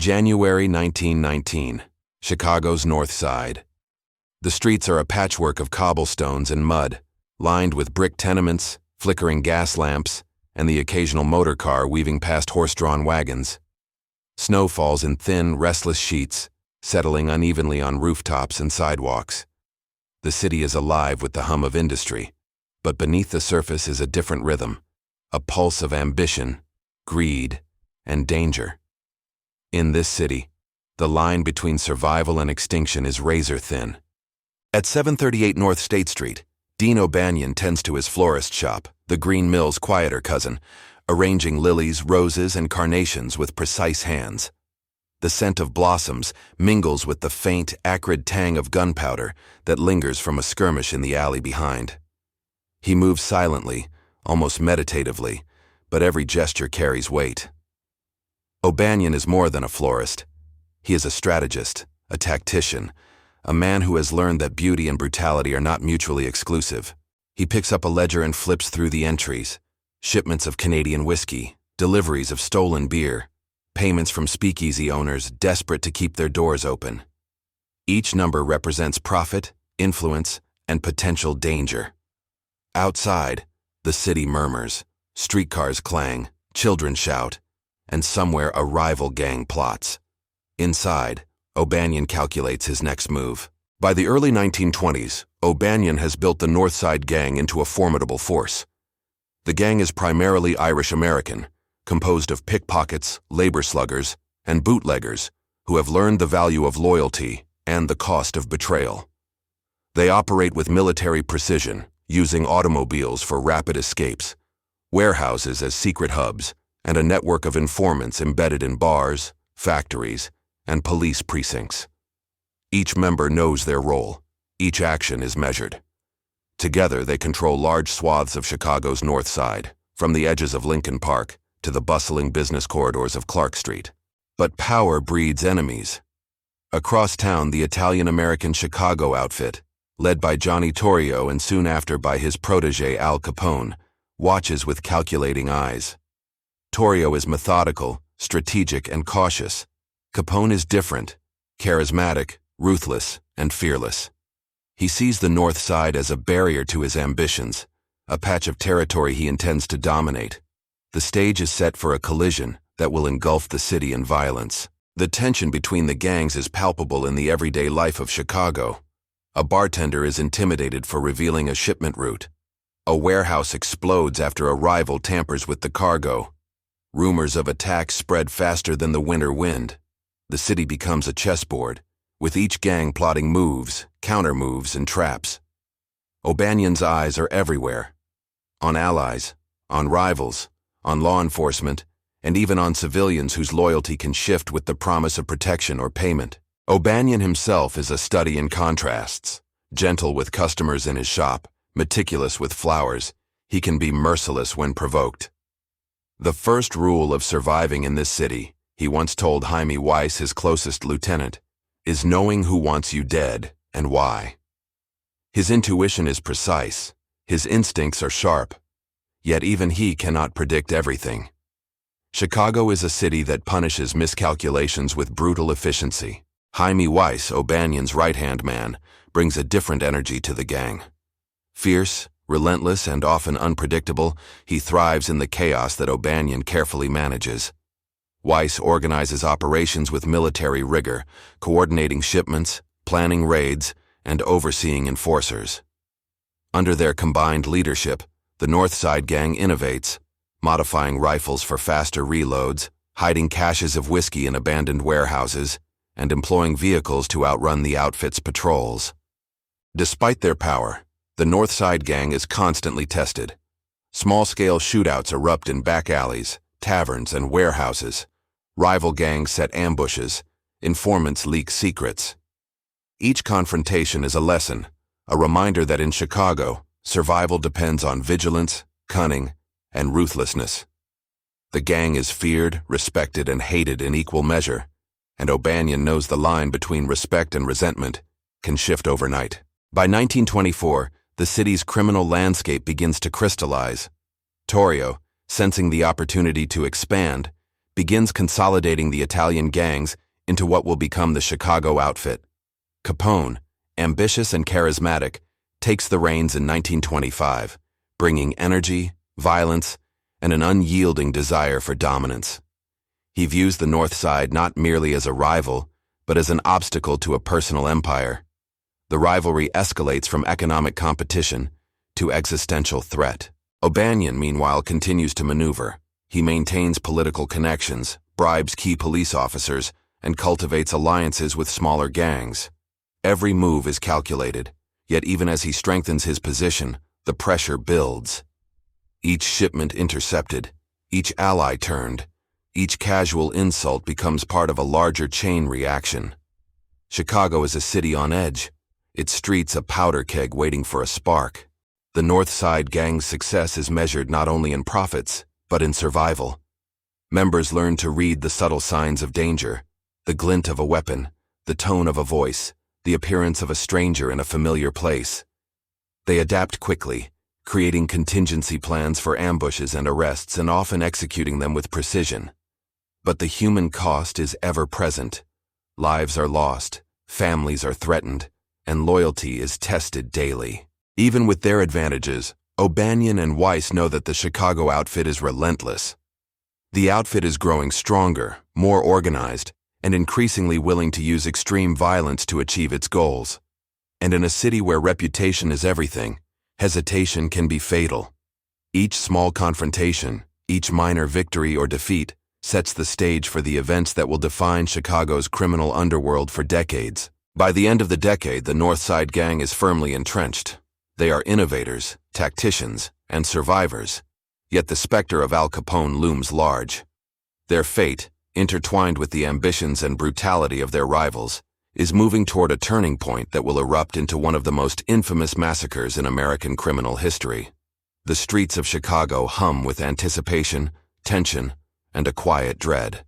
January 1919, Chicago's North Side. The streets are a patchwork of cobblestones and mud, lined with brick tenements, flickering gas lamps, and the occasional motor car weaving past horse-drawn wagons. Snow falls in thin, restless sheets, settling unevenly on rooftops and sidewalks. The city is alive with the hum of industry, but beneath the surface is a different rhythm, a pulse of ambition, greed, and danger. In this city, the line between survival and extinction is razor-thin. At 738 North State Street, Dean O'Banion tends to his florist shop, the Green Mill's quieter cousin, arranging lilies, roses, and carnations with precise hands. The scent of blossoms mingles with the faint, acrid tang of gunpowder that lingers from a skirmish in the alley behind. He moves silently, almost meditatively, but every gesture carries weight. O'Banion is more than a florist. He is a strategist, a tactician, a man who has learned that beauty and brutality are not mutually exclusive. He picks up a ledger and flips through the entries: shipments of Canadian whiskey, deliveries of stolen beer, payments from speakeasy owners desperate to keep their doors open. Each number represents profit, influence, and potential danger. Outside, the city murmurs, streetcars clang, children shout, and somewhere a rival gang plots. Inside, O'Banion calculates his next move. By the early 1920s, O'Banion has built the North Side Gang into a formidable force. The gang is primarily Irish-American, composed of pickpockets, labor sluggers, and bootleggers who have learned the value of loyalty and the cost of betrayal. They operate with military precision, using automobiles for rapid escapes, warehouses as secret hubs, and a network of informants embedded in bars, factories, and police precincts. Each member knows their role. Each action is measured. Together, they control large swaths of Chicago's North Side, from the edges of Lincoln Park to the bustling business corridors of Clark Street. But power breeds enemies. Across town, the Italian-American Chicago outfit, led by Johnny Torrio and soon after by his protege Al Capone, watches with calculating eyes. Torrio is methodical, strategic, and cautious. Capone is different, charismatic, ruthless, and fearless. He sees the North Side as a barrier to his ambitions, a patch of territory he intends to dominate. The stage is set for a collision that will engulf the city in violence. The tension between the gangs is palpable in the everyday life of Chicago. A bartender is intimidated for revealing a shipment route. A warehouse explodes after a rival tampers with the cargo. Rumors of attacks spread faster than the winter wind. The city becomes a chessboard, with each gang plotting moves, counter-moves, and traps. O'Banion's eyes are everywhere. On allies, on rivals, on law enforcement, and even on civilians whose loyalty can shift with the promise of protection or payment. O'Banion himself is a study in contrasts. Gentle with customers in his shop, meticulous with flowers, he can be merciless when provoked. The first rule of surviving in this city, he once told Jaime Weiss, his closest lieutenant, is knowing who wants you dead and why. His intuition is precise, his instincts are sharp, yet even he cannot predict everything. Chicago is a city that punishes miscalculations with brutal efficiency. Jaime Weiss, O'Banion's right-hand man, brings a different energy to the gang. Fierce, relentless, and often unpredictable, he thrives in the chaos that O'Banion carefully manages. Weiss organizes operations with military rigor, coordinating shipments, planning raids, and overseeing enforcers. Under their combined leadership, the North Side Gang innovates, modifying rifles for faster reloads, hiding caches of whiskey in abandoned warehouses, and employing vehicles to outrun the outfit's patrols. Despite their power, the North Side Gang is constantly tested. Small-scale shootouts erupt in back alleys, taverns, and warehouses. Rival gangs set ambushes. Informants leak secrets. Each confrontation is a lesson, a reminder that in Chicago, survival depends on vigilance, cunning, and ruthlessness. The gang is feared, respected, and hated in equal measure, and O'Banion knows the line between respect and resentment can shift overnight. By 1924, the city's criminal landscape begins to crystallize. Torrio, sensing the opportunity to expand, begins consolidating the Italian gangs into what will become the Chicago outfit. Capone, ambitious and charismatic, takes the reins in 1925, bringing energy, violence, and an unyielding desire for dominance. He views the North Side not merely as a rival, but as an obstacle to a personal empire. The rivalry escalates from economic competition to existential threat. O'Banion, meanwhile, continues to maneuver. He maintains political connections, bribes key police officers, and cultivates alliances with smaller gangs. Every move is calculated, yet even as he strengthens his position, the pressure builds. Each shipment intercepted, each ally turned, each casual insult becomes part of a larger chain reaction. Chicago is a city on edge, its streets a powder keg waiting for a spark. The North Side gang's success is measured not only in profits, but in survival. Members learn to read the subtle signs of danger, the glint of a weapon, the tone of a voice, the appearance of a stranger in a familiar place. They adapt quickly, creating contingency plans for ambushes and arrests and often executing them with precision. But the human cost is ever present. Lives are lost, families are threatened, and loyalty is tested daily. Even with their advantages, O'Banion and Weiss know that the Chicago outfit is relentless. The outfit is growing stronger, more organized, and increasingly willing to use extreme violence to achieve its goals. And in a city where reputation is everything, hesitation can be fatal. Each small confrontation, each minor victory or defeat, sets the stage for the events that will define Chicago's criminal underworld for decades. By the end of the decade, the North Side Gang is firmly entrenched. They are innovators, tacticians, and survivors, yet the specter of Al Capone looms large. Their fate, intertwined with the ambitions and brutality of their rivals, is moving toward a turning point that will erupt into one of the most infamous massacres in American criminal history. The streets of Chicago hum with anticipation, tension, and a quiet dread.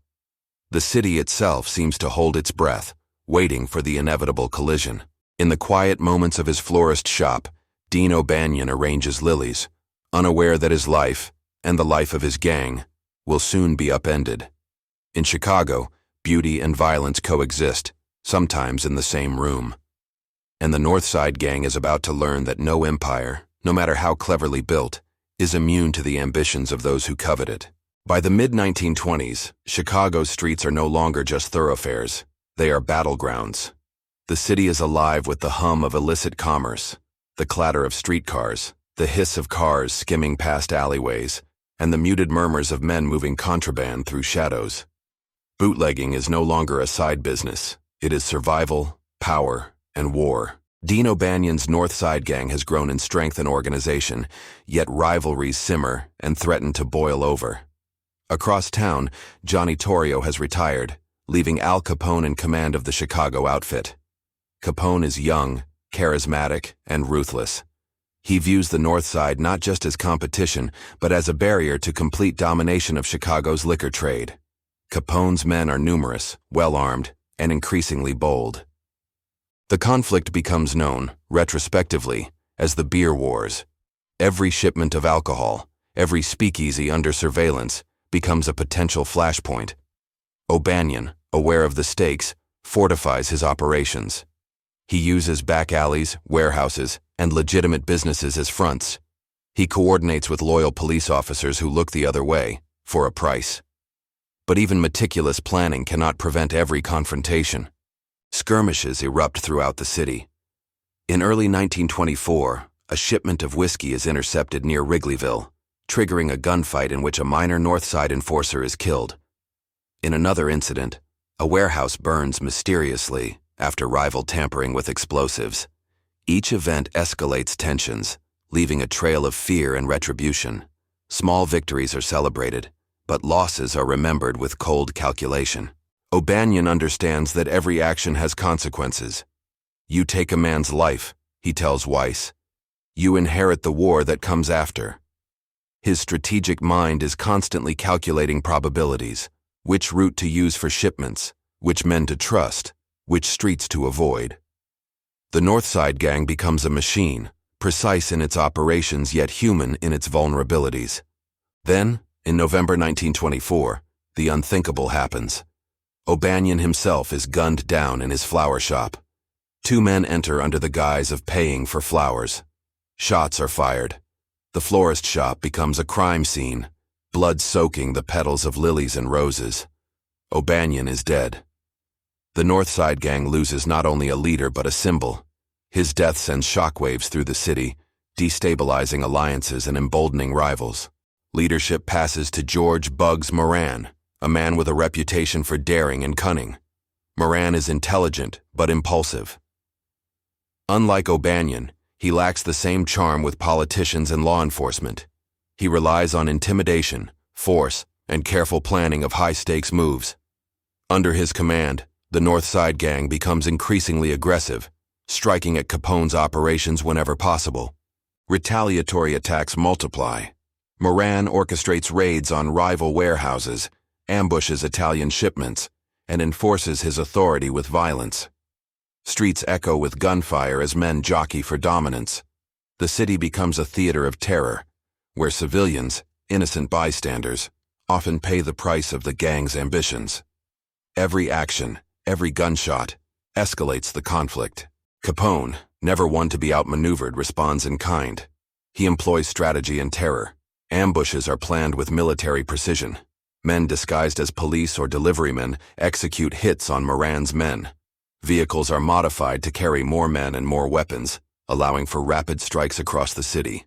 The city itself seems to hold its breath, waiting for the inevitable collision. In the quiet moments of his florist shop, Dean O'Banion arranges lilies, unaware that his life, and the life of his gang, will soon be upended. In Chicago, beauty and violence coexist, sometimes in the same room. And the North Side Gang is about to learn that no empire, no matter how cleverly built, is immune to the ambitions of those who covet it. By the mid-1920s, Chicago's streets are no longer just thoroughfares, they are battlegrounds. The city is alive with the hum of illicit commerce, the clatter of streetcars, the hiss of cars skimming past alleyways, and the muted murmurs of men moving contraband through shadows. Bootlegging is no longer a side business. It is survival, power, and war. Dean O'Banion's North Side Gang has grown in strength and organization, yet rivalries simmer and threaten to boil over. Across town, Johnny Torrio has retired, leaving Al Capone in command of the Chicago outfit. Capone is young, charismatic, and ruthless. He views the North Side not just as competition, but as a barrier to complete domination of Chicago's liquor trade. Capone's men are numerous, well-armed, and increasingly bold. The conflict becomes known, retrospectively, as the Beer Wars. Every shipment of alcohol, every speakeasy under surveillance, becomes a potential flashpoint. O'Banion, aware of the stakes, fortifies his operations. He uses back alleys, warehouses, and legitimate businesses as fronts. He coordinates with loyal police officers who look the other way, for a price. But even meticulous planning cannot prevent every confrontation. Skirmishes erupt throughout the city. In early 1924, a shipment of whiskey is intercepted near Wrigleyville, triggering a gunfight in which a minor North Side enforcer is killed. In another incident, a warehouse burns mysteriously after rival tampering with explosives. Each event escalates tensions, leaving a trail of fear and retribution. Small victories are celebrated, but losses are remembered with cold calculation. O'Banion understands that every action has consequences. You take a man's life, he tells Weiss. You inherit the war that comes after. His strategic mind is constantly calculating probabilities, which route to use for shipments, which men to trust, which streets to avoid. The North Side Gang becomes a machine, precise in its operations yet human in its vulnerabilities. Then, in November 1924, the unthinkable happens. O'Banion himself is gunned down in his flower shop. Two men enter under the guise of paying for flowers. Shots are fired. The florist shop becomes a crime scene, blood soaking the petals of lilies and roses. O'Banion is dead. The North Side gang loses not only a leader but a symbol. His death sends shockwaves through the city, destabilizing alliances and emboldening rivals. Leadership passes to George "Bugs" Moran, a man with a reputation for daring and cunning. Moran is intelligent but impulsive. Unlike O'Banion, he lacks the same charm with politicians and law enforcement. He relies on intimidation, force, and careful planning of high-stakes moves. Under his command, the North Side gang becomes increasingly aggressive, striking at Capone's operations whenever possible. Retaliatory attacks multiply. Moran orchestrates raids on rival warehouses, ambushes Italian shipments, and enforces his authority with violence. Streets echo with gunfire as men jockey for dominance. The city becomes a theater of terror, where civilians, innocent bystanders, often pay the price of the gang's ambitions. Every action, every gunshot, escalates the conflict. Capone, never one to be outmaneuvered, responds in kind. He employs strategy and terror. Ambushes are planned with military precision. Men disguised as police or deliverymen execute hits on Moran's men. Vehicles are modified to carry more men and more weapons, allowing for rapid strikes across the city.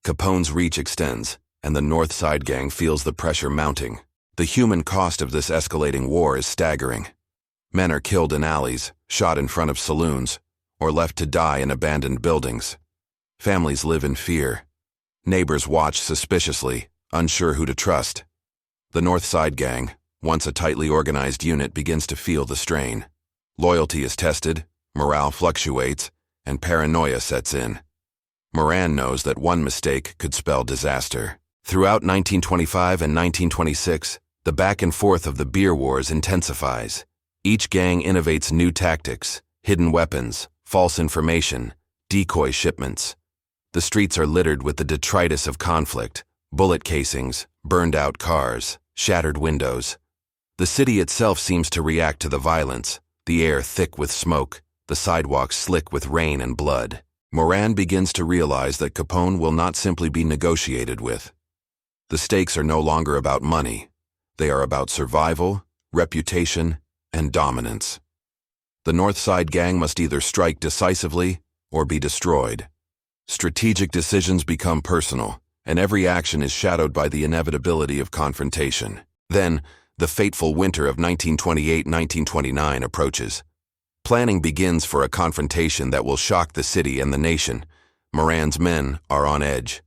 Capone's reach extends, and the North Side gang feels the pressure mounting. The human cost of this escalating war is staggering. Men are killed in alleys, shot in front of saloons, or left to die in abandoned buildings. Families live in fear. Neighbors watch suspiciously, unsure who to trust. The North Side gang, once a tightly organized unit, begins to feel the strain. Loyalty is tested, morale fluctuates, and paranoia sets in. Moran knows that one mistake could spell disaster. Throughout 1925 and 1926, the back and forth of the beer wars intensifies. Each gang innovates new tactics, hidden weapons, false information, decoy shipments. The streets are littered with the detritus of conflict, bullet casings, burned-out cars, shattered windows. The city itself seems to react to the violence, the air thick with smoke, the sidewalks slick with rain and blood. Moran begins to realize that Capone will not simply be negotiated with. The stakes are no longer about money. They are about survival, reputation, and dominance. The North Side gang must either strike decisively or be destroyed. Strategic decisions become personal, and every action is shadowed by the inevitability of confrontation. Then, the fateful winter of 1928-1929 approaches. Planning begins for a confrontation that will shock the city and the nation. Moran's men are on edge.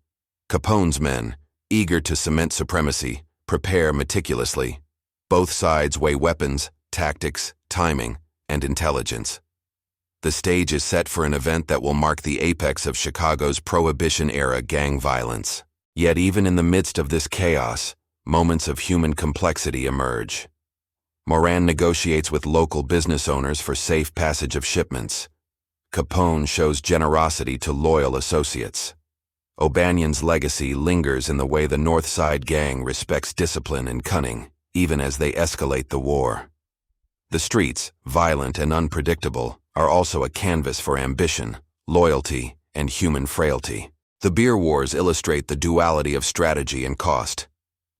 Capone's men, eager to cement supremacy, prepare meticulously. Both sides weigh weapons, tactics, timing, and intelligence. The stage is set for an event that will mark the apex of Chicago's Prohibition-era gang violence. Yet even in the midst of this chaos, moments of human complexity emerge. Moran negotiates with local business owners for safe passage of shipments. Capone shows generosity to loyal associates. O'Banion's legacy lingers in the way the North Side gang respects discipline and cunning, even as they escalate the war. The streets, violent and unpredictable, are also a canvas for ambition, loyalty, and human frailty. The beer wars illustrate the duality of strategy and cost.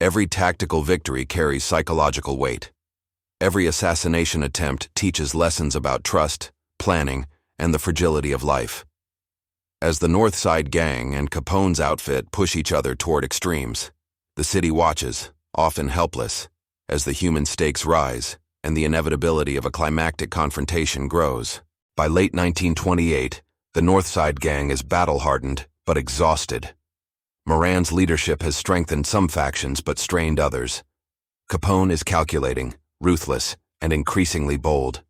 Every tactical victory carries psychological weight. Every assassination attempt teaches lessons about trust, planning, and the fragility of life. As the North Side gang and Capone's outfit push each other toward extremes, the city watches, often helpless, as the human stakes rise and the inevitability of a climactic confrontation grows. By late 1928, the North Side gang is battle-hardened but exhausted. Moran's leadership has strengthened some factions but strained others. Capone is calculating, ruthless, and increasingly bold.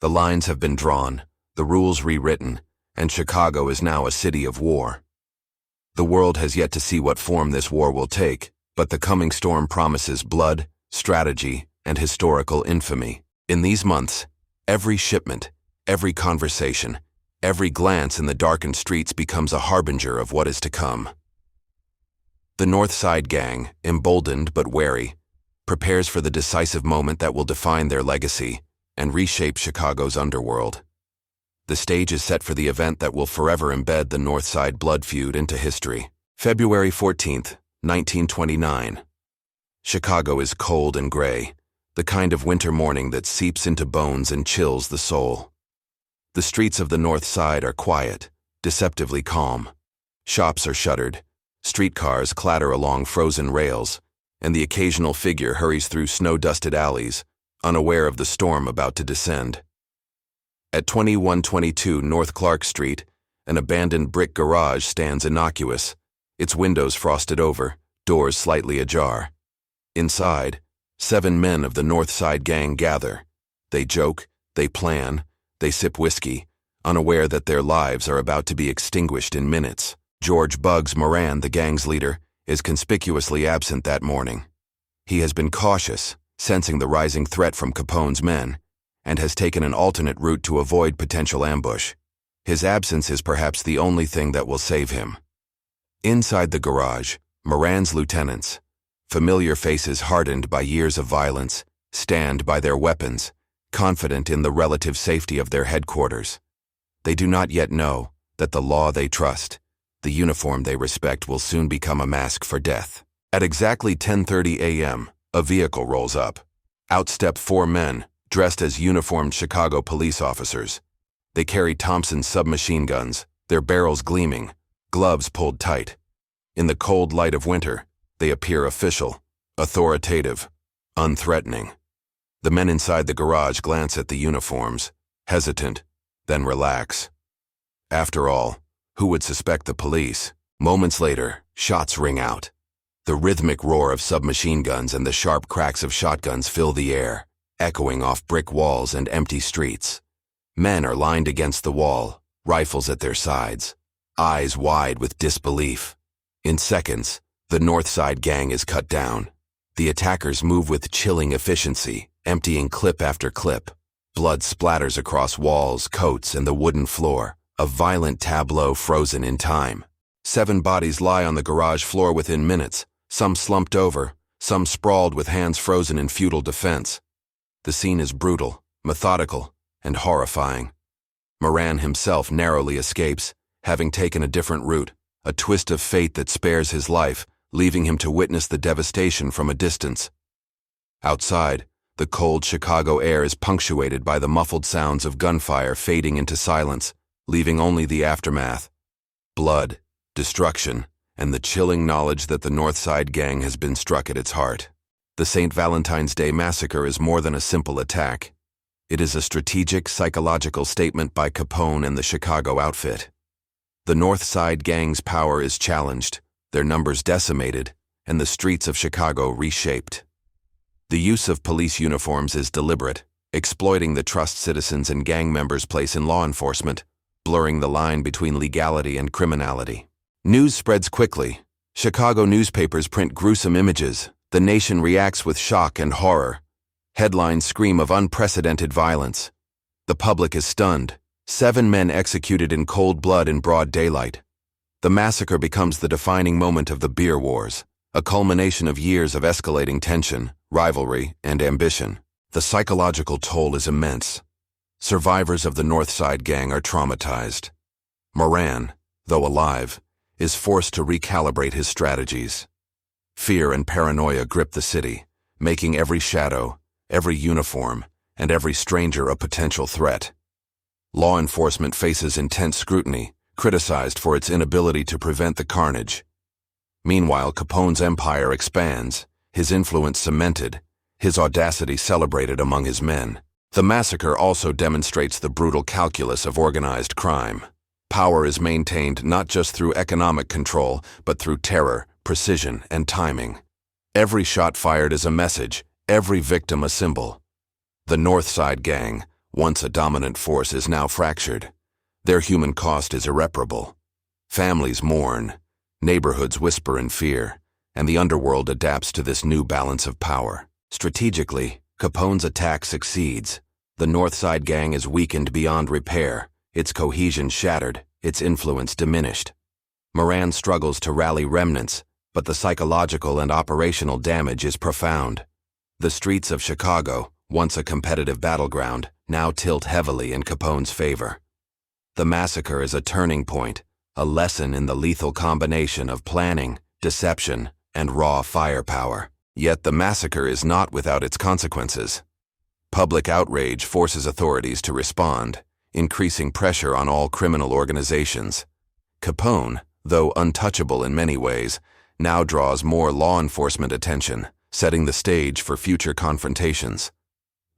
The lines have been drawn, the rules rewritten, and Chicago is now a city of war. The world has yet to see what form this war will take, but the coming storm promises blood, strategy, and historical infamy. In these months, every shipment, every conversation, every glance in the darkened streets becomes a harbinger of what is to come. The North Side gang, emboldened but wary, prepares for the decisive moment that will define their legacy and reshape Chicago's underworld. The stage is set for the event that will forever embed the North Side Blood Feud into history. February 14th, 1929. Chicago is cold and gray, the kind of winter morning that seeps into bones and chills the soul. The streets of the North Side are quiet, deceptively calm. Shops are shuttered, streetcars clatter along frozen rails, and the occasional figure hurries through snow-dusted alleys, unaware of the storm about to descend. At 2122 North Clark Street, an abandoned brick garage stands innocuous, its windows frosted over, doors slightly ajar. Inside, 7 men of the North Side gang gather. They joke, they plan, they sip whiskey, unaware that their lives are about to be extinguished in minutes. George "Bugs" Moran, the gang's leader, is conspicuously absent that morning. He has been cautious, sensing the rising threat from Capone's men, and has taken an alternate route to avoid potential ambush. His absence is perhaps the only thing that will save him. Inside the garage, Moran's lieutenants, familiar faces hardened by years of violence, stand by their weapons, confident in the relative safety of their headquarters. They do not yet know that the law they trust, the uniform they respect, will soon become a mask for death. At exactly 10:30 a.m., a vehicle rolls up. Out step 4 men, dressed as uniformed Chicago police officers. They carry Thompson's submachine guns, their barrels gleaming, gloves pulled tight. In the cold light of winter, they appear official, authoritative, unthreatening. The men inside the garage glance at the uniforms, hesitant, then relax. After all, who would suspect the police? Moments later, shots ring out. The rhythmic roar of submachine guns and the sharp cracks of shotguns fill the air, echoing off brick walls and empty streets. Men are lined against the wall, rifles at their sides, eyes wide with disbelief. In seconds, the North Side gang is cut down. The attackers move with chilling efficiency, emptying clip after clip. Blood splatters across walls, coats, and the wooden floor, a violent tableau frozen in time. 7 bodies lie on the garage floor within minutes, some slumped over, some sprawled with hands frozen in futile defense. The scene is brutal, methodical, and horrifying. Moran himself narrowly escapes, having taken a different route, a twist of fate that spares his life, leaving him to witness the devastation from a distance. Outside, the cold Chicago air is punctuated by the muffled sounds of gunfire fading into silence, leaving only the aftermath. Blood, destruction, and the chilling knowledge that the North Side gang has been struck at its heart. The St. Valentine's Day Massacre is more than a simple attack. It is a strategic, psychological statement by Capone and the Chicago outfit. The North Side gang's power is challenged, their numbers decimated, and the streets of Chicago reshaped. The use of police uniforms is deliberate, exploiting the trust citizens and gang members place in law enforcement, blurring the line between legality and criminality. News spreads quickly. Chicago newspapers print gruesome images. The nation reacts with shock and horror. Headlines scream of unprecedented violence. The public is stunned. 7 men executed in cold blood in broad daylight. The massacre becomes the defining moment of the beer wars, a culmination of years of escalating tension, rivalry, and ambition. The psychological toll is immense. Survivors of the North Side gang are traumatized. Moran, though alive, is forced to recalibrate his strategies. Fear and paranoia grip the city, making every shadow, every uniform, and every stranger a potential threat. Law enforcement faces intense scrutiny, criticized for its inability to prevent the carnage. Meanwhile, Capone's empire expands, his influence cemented, his audacity celebrated among his men. The massacre also demonstrates the brutal calculus of organized crime. Power is maintained not just through economic control, but through terror, precision, and timing. Every shot fired is a message, every victim a symbol. The North Side gang, once a dominant force, is now fractured. Their human cost is irreparable. Families mourn, neighborhoods whisper in fear, and the underworld adapts to this new balance of power. Strategically, Capone's attack succeeds. The North Side gang is weakened beyond repair, its cohesion shattered, its influence diminished. Moran struggles to rally remnants, but the psychological and operational damage is profound. The streets of Chicago, once a competitive battleground, now tilt heavily in Capone's favor. The massacre is a turning point, a lesson in the lethal combination of planning, deception, and raw firepower. Yet the massacre is not without its consequences. Public outrage forces authorities to respond, increasing pressure on all criminal organizations. Capone, though untouchable in many ways, now draws more law enforcement attention, setting the stage for future confrontations.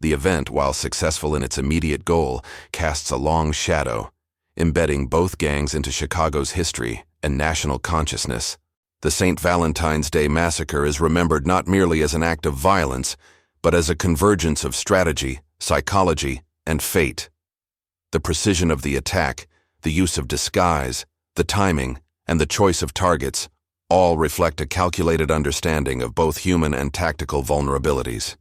The event, while successful in its immediate goal, casts a long shadow, embedding both gangs into Chicago's history and national consciousness. The St. Valentine's Day Massacre is remembered not merely as an act of violence, but as a convergence of strategy, psychology, and fate. The precision of the attack, the use of disguise, the timing, and the choice of targets all reflect a calculated understanding of both human and tactical vulnerabilities.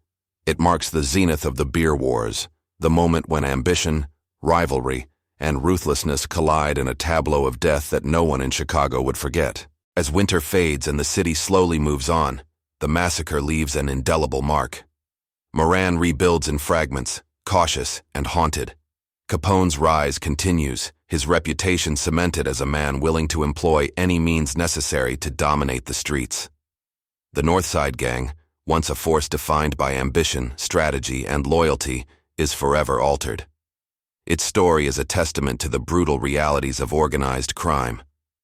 It marks the zenith of the beer wars, the moment when ambition, rivalry, and ruthlessness collide in a tableau of death that no one in Chicago would forget. As winter fades and the city slowly moves on, the massacre leaves an indelible mark. Moran rebuilds in fragments, cautious and haunted. Capone's rise continues, his reputation cemented as a man willing to employ any means necessary to dominate the streets. The North Side Gang, once a force defined by ambition, strategy, and loyalty, is forever altered. Its story is a testament to the brutal realities of organized crime.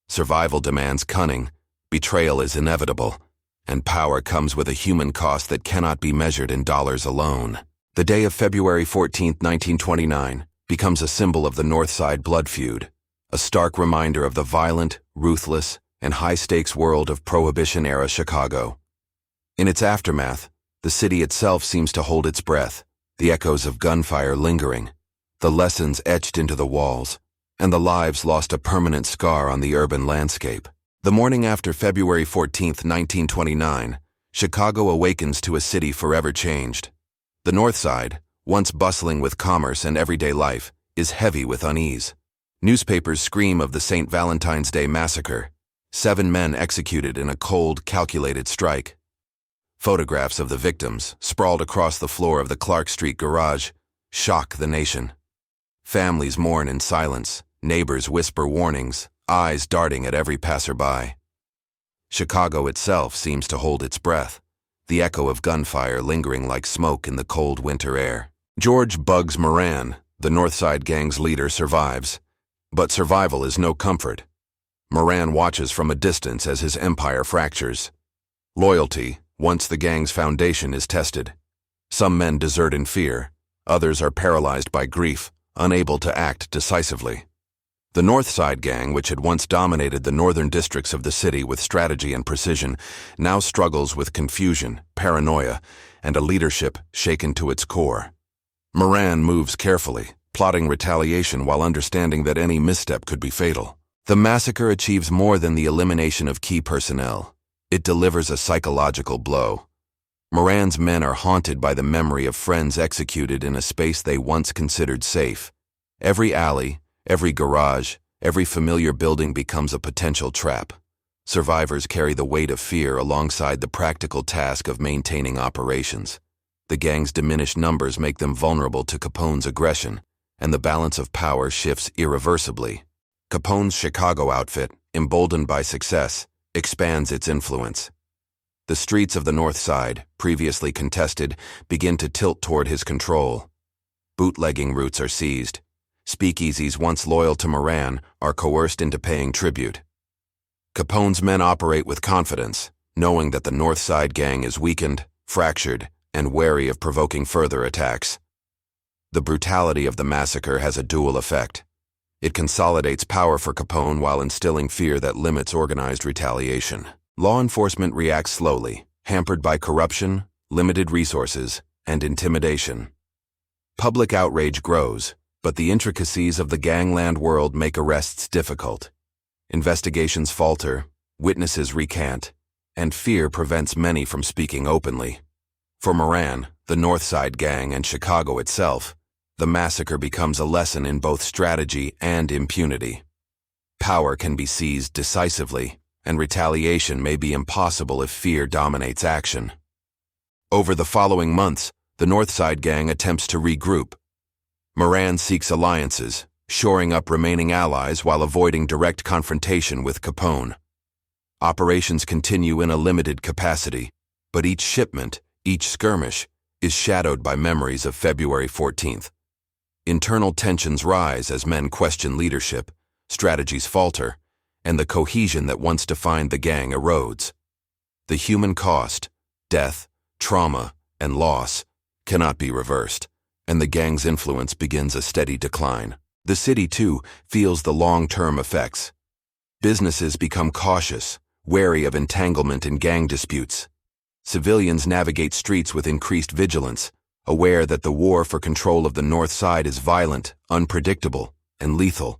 Survival demands cunning, betrayal is inevitable, and power comes with a human cost that cannot be measured in dollars alone. The day of February 14, 1929, becomes a symbol of the North Side Blood Feud, a stark reminder of the violent, ruthless, and high-stakes world of Prohibition-era Chicago. In its aftermath, the city itself seems to hold its breath, the echoes of gunfire lingering, the lessons etched into the walls, and the lives lost a permanent scar on the urban landscape. The morning after February 14, 1929, Chicago awakens to a city forever changed. The North Side, once bustling with commerce and everyday life, is heavy with unease. Newspapers scream of the St. Valentine's Day Massacre, 7 men executed in a cold, calculated strike. Photographs of the victims, sprawled across the floor of the Clark Street garage, shock the nation. Families mourn in silence, neighbors whisper warnings, eyes darting at every passerby. Chicago itself seems to hold its breath, the echo of gunfire lingering like smoke in the cold winter air. George "Bugs" Moran, the North Side Gang's leader, survives. But survival is no comfort. Moran watches from a distance as his empire fractures. Loyalty, once the gang's foundation, is tested. Some men desert in fear, others are paralyzed by grief, unable to act decisively. The North Side Gang, which had once dominated the northern districts of the city with strategy and precision, now struggles with confusion, paranoia, and a leadership shaken to its core. Moran moves carefully, plotting retaliation while understanding that any misstep could be fatal. The massacre achieves more than the elimination of key personnel. It delivers a psychological blow. Moran's men are haunted by the memory of friends executed in a space they once considered safe. Every alley, every garage, every familiar building becomes a potential trap. Survivors carry the weight of fear alongside the practical task of maintaining operations. The gang's diminished numbers make them vulnerable to Capone's aggression, and the balance of power shifts irreversibly. Capone's Chicago outfit, emboldened by success, expands its influence. The streets of the North Side, previously contested, begin to tilt toward his control. Bootlegging routes are seized. Speakeasies once loyal to Moran are coerced into paying tribute. Capone's men operate with confidence, knowing that the North Side Gang is weakened, fractured, and wary of provoking further attacks. The brutality of the massacre has a dual effect. It consolidates power for Capone while instilling fear that limits organized retaliation. Law enforcement reacts slowly, hampered by corruption, limited resources, and intimidation. Public outrage grows, but the intricacies of the gangland world make arrests difficult. Investigations falter, witnesses recant, and fear prevents many from speaking openly. For Moran, the North Side Gang, and Chicago itself, the massacre becomes a lesson in both strategy and impunity. Power can be seized decisively, and retaliation may be impossible if fear dominates action. Over the following months, the North Side gang attempts to regroup. Moran seeks alliances, shoring up remaining allies while avoiding direct confrontation with Capone. Operations continue in a limited capacity, but each shipment, each skirmish, is shadowed by memories of February 14th. Internal tensions rise as men question leadership, strategies falter, and the cohesion that once defined the gang erodes. The human cost, death, trauma, and loss, cannot be reversed, and the gang's influence begins a steady decline. The city, too, feels the long-term effects. Businesses become cautious, wary of entanglement in gang disputes. Civilians navigate streets with increased vigilance, aware that the war for control of the North Side is violent, unpredictable, and lethal.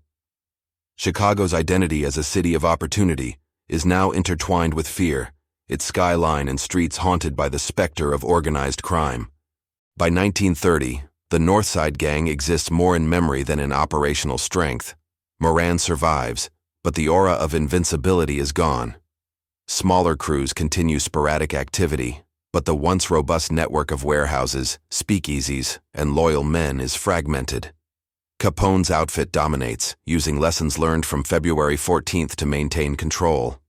Chicago's identity as a city of opportunity is now intertwined with fear, its skyline and streets haunted by the specter of organized crime. By 1930, the North Side gang exists more in memory than in operational strength. Moran survives, but the aura of invincibility is gone. Smaller crews continue sporadic activity, but the once robust network of warehouses, speakeasies, and loyal men is fragmented. Capone's outfit dominates, using lessons learned from February 14th to maintain control.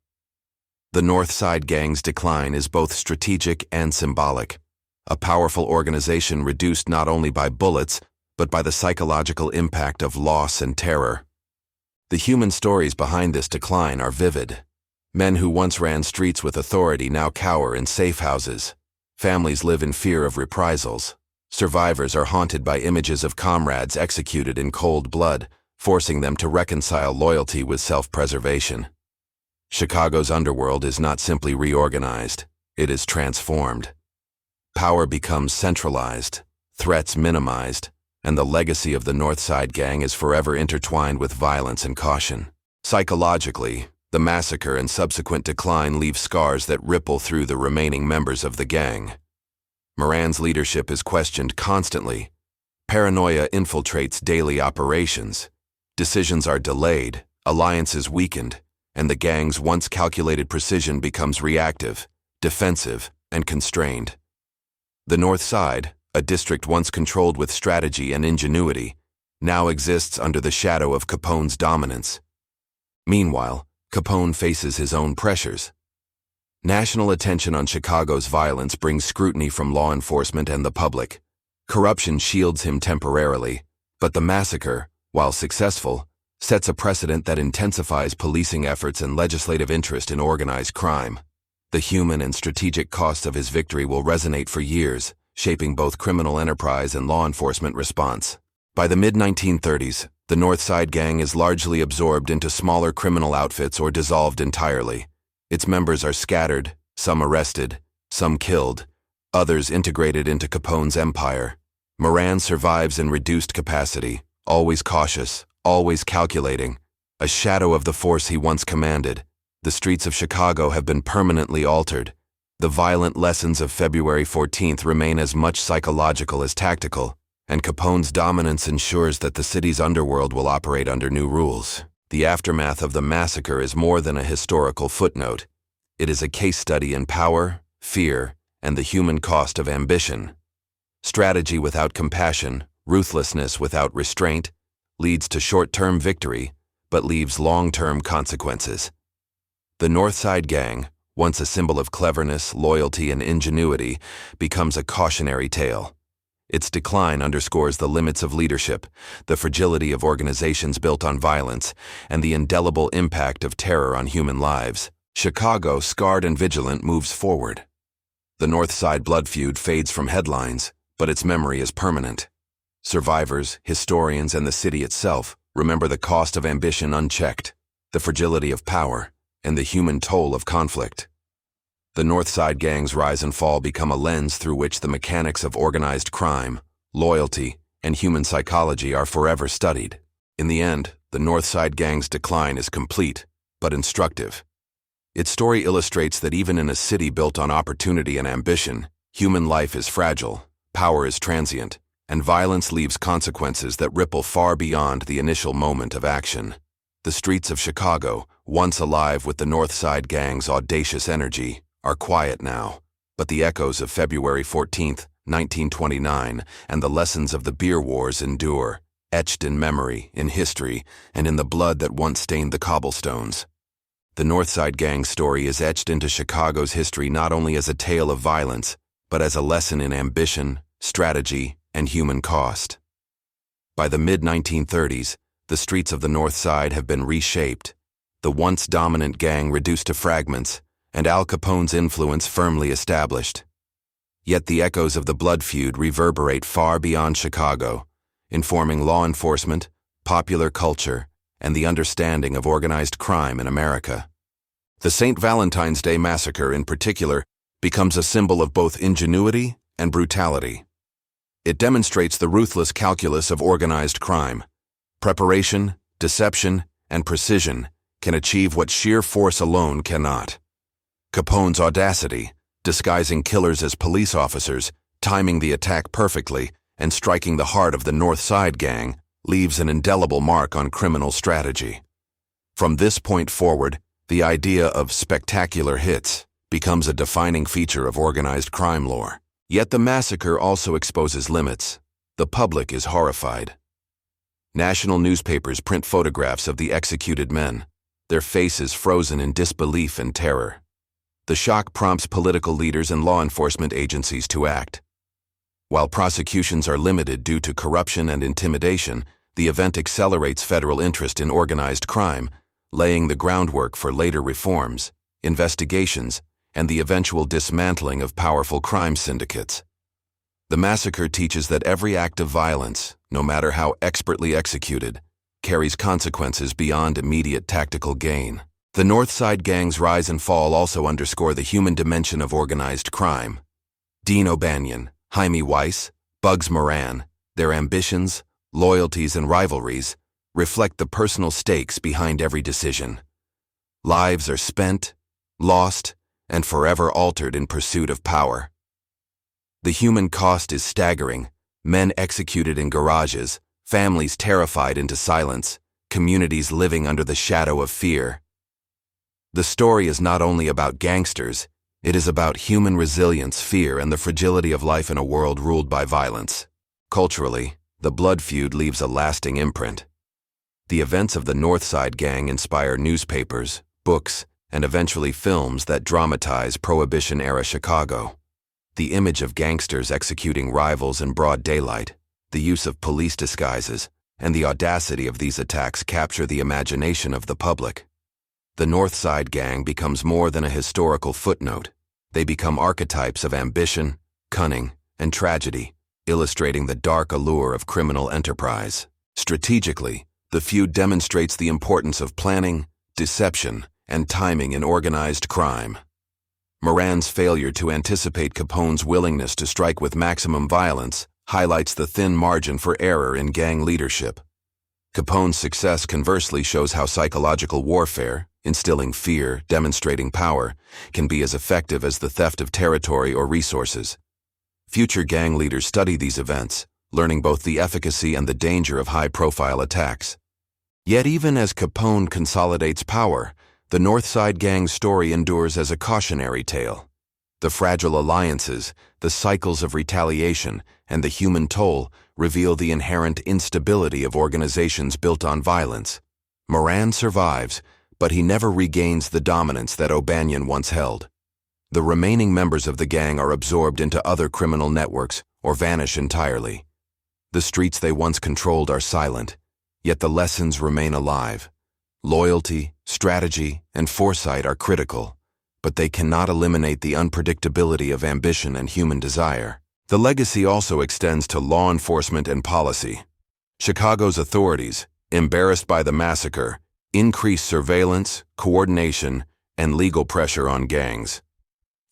The North Side gang's decline is both strategic and symbolic, a powerful organization reduced not only by bullets, but by the psychological impact of loss and terror. The human stories behind this decline are vivid. Men who once ran streets with authority now cower in safe houses. Families live in fear of reprisals. Survivors are haunted by images of comrades executed in cold blood, forcing them to reconcile loyalty with self-preservation. Chicago's underworld is not simply reorganized, it is transformed. Power becomes centralized, threats minimized, and the legacy of the North Side gang is forever intertwined with violence and caution. Psychologically, the massacre and subsequent decline leave scars that ripple through the remaining members of the gang. Moran's leadership is questioned constantly. Paranoia infiltrates daily operations. Decisions are delayed, alliances weakened, and the gang's once calculated precision becomes reactive, defensive, and constrained. The North Side, a district once controlled with strategy and ingenuity, now exists under the shadow of Capone's dominance. Meanwhile, Capone faces his own pressures. National attention on Chicago's violence brings scrutiny from law enforcement and the public. Corruption shields him temporarily, but the massacre, while successful, sets a precedent that intensifies policing efforts and legislative interest in organized crime. The human and strategic costs of his victory will resonate for years, shaping both criminal enterprise and law enforcement response. By the mid-1930s, the North Side gang is largely absorbed into smaller criminal outfits or dissolved entirely. Its members are scattered, some arrested, some killed, others integrated into Capone's empire. Moran survives in reduced capacity, always cautious, always calculating, a shadow of the force he once commanded. The streets of Chicago have been permanently altered. The violent lessons of February 14th remain as much psychological as tactical, and Capone's dominance ensures that the city's underworld will operate under new rules. The aftermath of the massacre is more than a historical footnote. It is a case study in power, fear, and the human cost of ambition. Strategy without compassion, ruthlessness without restraint, leads to short-term victory, but leaves long-term consequences. The North Side gang, once a symbol of cleverness, loyalty, and ingenuity, becomes a cautionary tale. Its decline underscores the limits of leadership, the fragility of organizations built on violence, and the indelible impact of terror on human lives. Chicago, scarred and vigilant, moves forward. The North Side Blood Feud fades from headlines, but its memory is permanent. Survivors, historians, and the city itself remember the cost of ambition unchecked, the fragility of power, and the human toll of conflict. The North Side gang's rise and fall become a lens through which the mechanics of organized crime, loyalty, and human psychology are forever studied. In the end, the North Side gang's decline is complete, but instructive. Its story illustrates that even in a city built on opportunity and ambition, human life is fragile, power is transient, and violence leaves consequences that ripple far beyond the initial moment of action. The streets of Chicago, once alive with the North Side gang's audacious energy, are quiet now, but the echoes of February 14, 1929, and the lessons of the beer wars endure, etched in memory, in history, and in the blood that once stained the cobblestones. The North Side Gang story is etched into Chicago's history not only as a tale of violence, but as a lesson in ambition, strategy, and human cost. By the mid-1930s, the streets of the North Side have been reshaped, the once dominant gang reduced to fragments, and Al Capone's influence firmly established. Yet the echoes of the blood feud reverberate far beyond Chicago, informing law enforcement, popular culture, and the understanding of organized crime in America. The St. Valentine's Day Massacre, in particular, becomes a symbol of both ingenuity and brutality. It demonstrates the ruthless calculus of organized crime. Preparation, deception, and precision can achieve what sheer force alone cannot. Capone's audacity, disguising killers as police officers, timing the attack perfectly, and striking the heart of the North Side Gang, leaves an indelible mark on criminal strategy. From this point forward, the idea of spectacular hits becomes a defining feature of organized crime lore. Yet the massacre also exposes limits. The public is horrified. National newspapers print photographs of the executed men, their faces frozen in disbelief and terror. The shock prompts political leaders and law enforcement agencies to act. While prosecutions are limited due to corruption and intimidation, the event accelerates federal interest in organized crime, laying the groundwork for later reforms, investigations, and the eventual dismantling of powerful crime syndicates. The massacre teaches that every act of violence, no matter how expertly executed, carries consequences beyond immediate tactical gain. The North Side Gang's rise and fall also underscore the human dimension of organized crime. Dean O'Banion, Jaime Weiss, Bugs Moran, their ambitions, loyalties, and rivalries reflect the personal stakes behind every decision. Lives are spent, lost, and forever altered in pursuit of power. The human cost is staggering: men executed in garages, families terrified into silence, communities living under the shadow of fear. The story is not only about gangsters, it is about human resilience, fear, and the fragility of life in a world ruled by violence. Culturally, the blood feud leaves a lasting imprint. The events of the North Side Gang inspire newspapers, books, and eventually films that dramatize Prohibition-era Chicago. The image of gangsters executing rivals in broad daylight, the use of police disguises, and the audacity of these attacks capture the imagination of the public. The North Side Gang becomes more than a historical footnote. They become archetypes of ambition, cunning, and tragedy, illustrating the dark allure of criminal enterprise. Strategically, the feud demonstrates the importance of planning, deception, and timing in organized crime. Moran's failure to anticipate Capone's willingness to strike with maximum violence highlights the thin margin for error in gang leadership. Capone's success conversely shows how psychological warfare, instilling fear, demonstrating power, can be as effective as the theft of territory or resources. Future gang leaders study these events, learning both the efficacy and the danger of high-profile attacks. Yet even as Capone consolidates power, the North Side Gang's story endures as a cautionary tale. The fragile alliances, the cycles of retaliation, and the human toll reveal the inherent instability of organizations built on violence. Moran survives, but he never regains the dominance that O'Banion once held. The remaining members of the gang are absorbed into other criminal networks or vanish entirely. The streets they once controlled are silent, yet the lessons remain alive. Loyalty, strategy, and foresight are critical, but they cannot eliminate the unpredictability of ambition and human desire. The legacy also extends to law enforcement and policy. Chicago's authorities, embarrassed by the massacre, increase surveillance, coordination, and legal pressure on gangs.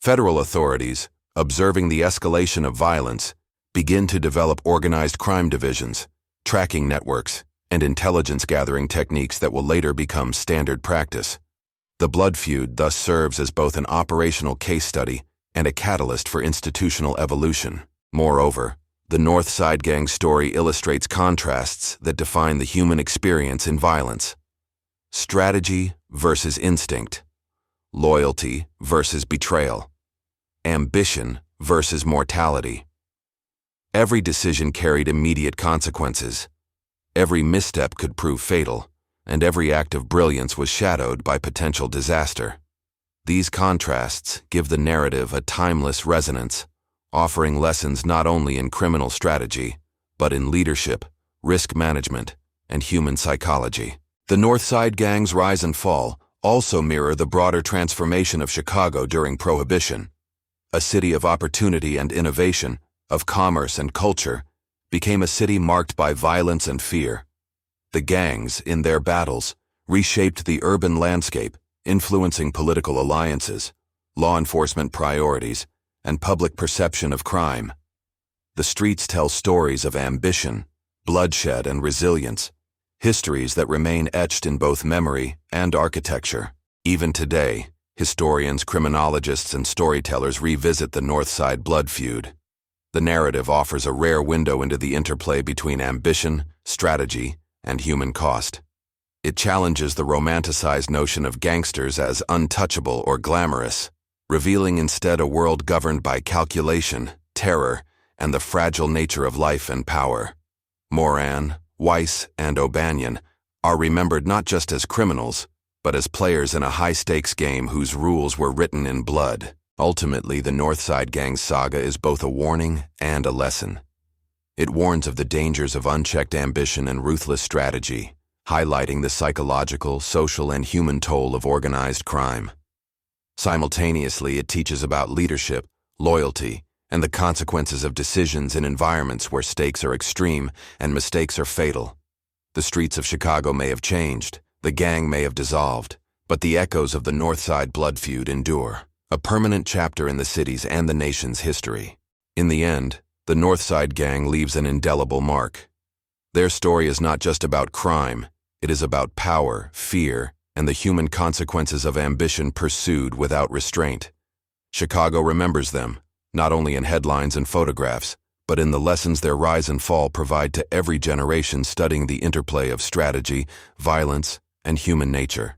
Federal authorities, observing the escalation of violence, begin to develop organized crime divisions, tracking networks, and intelligence-gathering techniques that will later become standard practice. The blood feud thus serves as both an operational case study and a catalyst for institutional evolution. Moreover, the North Side Gang story illustrates contrasts that define the human experience in violence. Strategy versus instinct, loyalty versus betrayal, ambition versus mortality. Every decision carried immediate consequences. Every misstep could prove fatal, and every act of brilliance was shadowed by potential disaster. These contrasts give the narrative a timeless resonance, offering lessons not only in criminal strategy, but in leadership, risk management, and human psychology. The North Side Gang's rise and fall also mirror the broader transformation of Chicago during Prohibition. A city of opportunity and innovation, of commerce and culture, became a city marked by violence and fear. The gangs, in their battles, reshaped the urban landscape, influencing political alliances, law enforcement priorities, and public perception of crime. The streets tell stories of ambition, bloodshed, and resilience, histories that remain etched in both memory and architecture. Even today, historians, criminologists, and storytellers revisit the North Side Blood Feud. The narrative offers a rare window into the interplay between ambition, strategy, and human cost. It challenges the romanticized notion of gangsters as untouchable or glamorous, revealing instead a world governed by calculation, terror, and the fragile nature of life and power. Moran, Weiss, and O'Banion are remembered not just as criminals, but as players in a high-stakes game whose rules were written in blood. Ultimately, the North Side Gang's saga is both a warning and a lesson. It warns of the dangers of unchecked ambition and ruthless strategy, highlighting the psychological, social, and human toll of organized crime. Simultaneously, it teaches about leadership, loyalty, and the consequences of decisions in environments where stakes are extreme and mistakes are fatal. The streets of Chicago may have changed, the gang may have dissolved, but the echoes of the North Side Blood Feud endure, a permanent chapter in the city's and the nation's history. In the end, the North Side Gang leaves an indelible mark. Their story is not just about crime, it is about power, fear, and the human consequences of ambition pursued without restraint. Chicago remembers them, not only in headlines and photographs, but in the lessons their rise and fall provide to every generation studying the interplay of strategy, violence, and human nature.